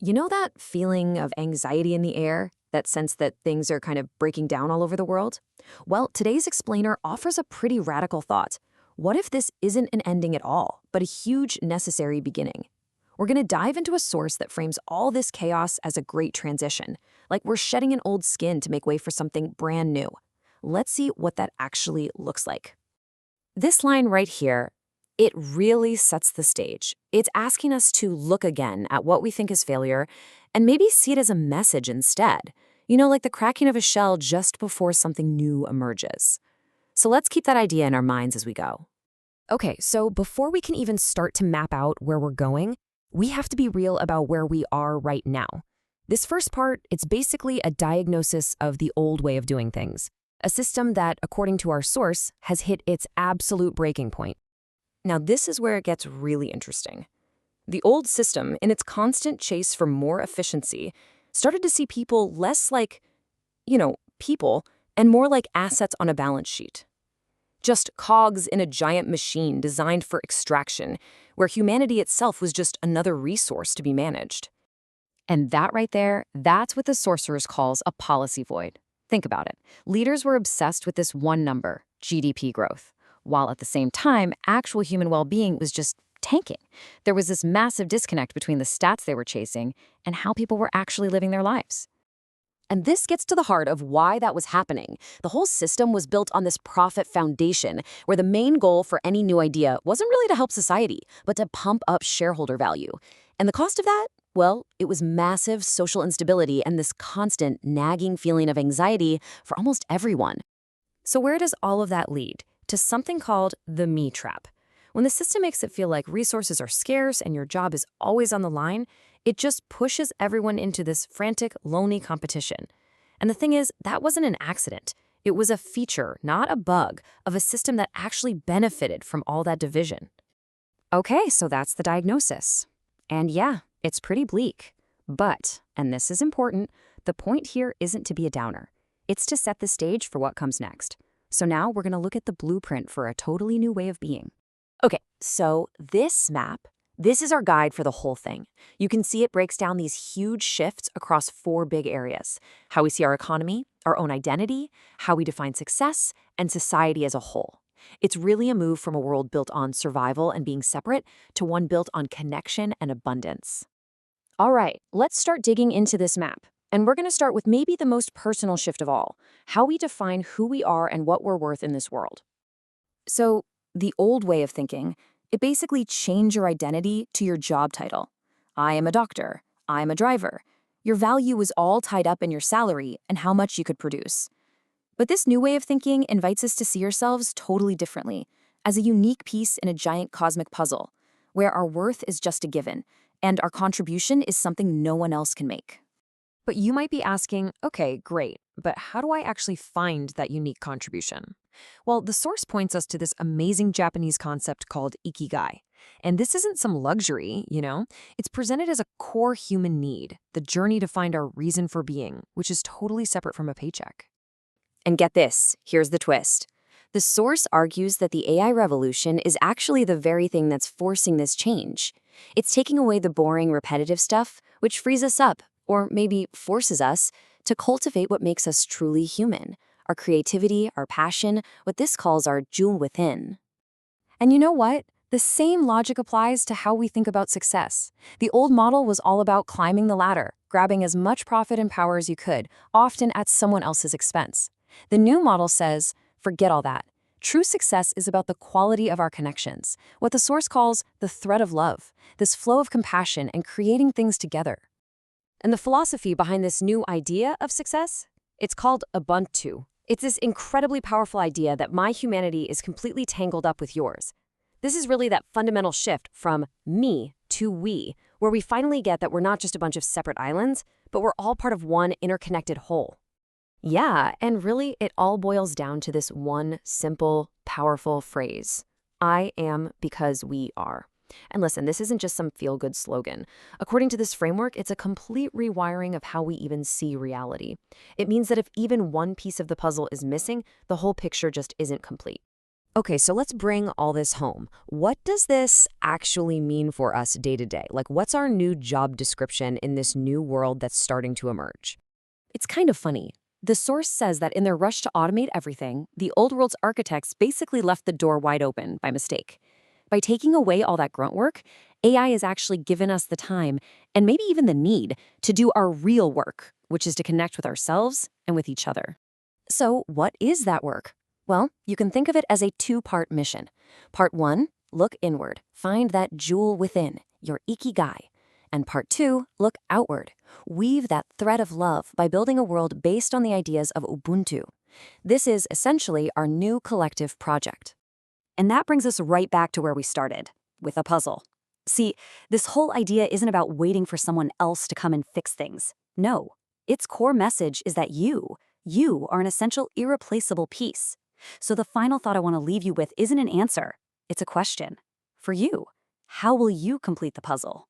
You know that feeling of anxiety in the air? That sense that things are kind of breaking down all over the world? Well, today's explainer offers a pretty radical thought. What if this isn't an ending at all, but a huge necessary beginning? We're going to dive into a source that frames all this chaos as a great transition, like we're shedding an old skin to make way for something brand new. Let's see what that actually looks like. This line right here, it really sets the stage. It's asking us to look again at what we think is failure and maybe see it as a message instead. Like the cracking of a shell just before something new emerges. So let's keep that idea in our minds as we go. Okay, so before we can even start to map out where we're going, we have to be real about where we are right now. This first part, it's basically a diagnosis of the old way of doing things, a system that, according to our source, has hit its absolute breaking point. Now, this is where it gets really interesting. The old system, in its constant chase for more efficiency, started to see people less like, people, and more like assets on a balance sheet. Just cogs in a giant machine designed for extraction, where humanity itself was just another resource to be managed. And that right there, that's what the sorcerers calls a policy void. Think about it. Leaders were obsessed with this one number, GDP growth, while at the same time, actual human well-being was just tanking. There was this massive disconnect between the stats they were chasing and how people were actually living their lives. And this gets to the heart of why that was happening. The whole system was built on this profit foundation, where the main goal for any new idea wasn't really to help society, but to pump up shareholder value. And the cost of that? Well, it was massive social instability and this constant nagging feeling of anxiety for almost everyone. So where does all of that lead? To something called the me trap. When the system makes it feel like resources are scarce and your job is always on the line, it just pushes everyone into this frantic, lonely competition. And the thing is, that wasn't an accident. It was a feature, not a bug, of a system that actually benefited from all that division. Okay, so that's the diagnosis. And yeah, it's pretty bleak. But, and this is important, the point here isn't to be a downer. It's to set the stage for what comes next. So now we're going to look at the blueprint for a totally new way of being. Okay, so this map, this is our guide for the whole thing. You can see it breaks down these huge shifts across 4 big areas: how we see our economy, our own identity, how we define success, and society as a whole. It's really a move from a world built on survival and being separate to one built on connection and abundance. All right, let's start digging into this map. And we're going to start with maybe the most personal shift of all, how we define who we are and what we're worth in this world. So, the old way of thinking, it basically changed your identity to your job title. I am a doctor. I am a driver. Your value was all tied up in your salary and how much you could produce. But this new way of thinking invites us to see ourselves totally differently, as a unique piece in a giant cosmic puzzle, where our worth is just a given, and our contribution is something no one else can make. But you might be asking, okay, great, but how do I actually find that unique contribution? Well, the source points us to this amazing Japanese concept called ikigai. And this isn't some luxury, It's presented as a core human need, the journey to find our reason for being, which is totally separate from a paycheck. And get this, here's the twist. The source argues that the AI revolution is actually the very thing that's forcing this change. It's taking away the boring, repetitive stuff, which frees us up, or maybe forces us, to cultivate what makes us truly human, our creativity, our passion, what this calls our jewel within. And you know what? The same logic applies to how we think about success. The old model was all about climbing the ladder, grabbing as much profit and power as you could, often at someone else's expense. The new model says, forget all that. True success is about the quality of our connections, what the source calls the thread of love, this flow of compassion and creating things together. And the philosophy behind this new idea of success? It's called Ubuntu. It's this incredibly powerful idea that my humanity is completely tangled up with yours. This is really that fundamental shift from me to we, where we finally get that we're not just a bunch of separate islands, but we're all part of one interconnected whole. Yeah, and really it all boils down to this one simple, powerful phrase. I am because we are. And listen, this isn't just some feel-good slogan. According to this framework, it's a complete rewiring of how we even see reality. It means that if even one piece of the puzzle is missing, the whole picture just isn't complete. Okay, so let's bring all this home. What does this actually mean for us day to day? Like, what's our new job description in this new world that's starting to emerge? It's kind of funny. The source says that in their rush to automate everything, the old world's architects basically left the door wide open by mistake. By taking away all that grunt work, AI has actually given us the time, and maybe even the need, to do our real work, which is to connect with ourselves and with each other. So, what is that work? Well, you can think of it as a two-part mission. Part one, look inward, find that jewel within, your ikigai. And part two, look outward, weave that thread of love by building a world based on the ideas of Ubuntu. This is essentially our new collective project. And that brings us right back to where we started, with a puzzle. See, this whole idea isn't about waiting for someone else to come and fix things. No, its core message is that you are an essential, irreplaceable piece. So the final thought I want to leave you with isn't an answer, it's a question. For you, how will you complete the puzzle?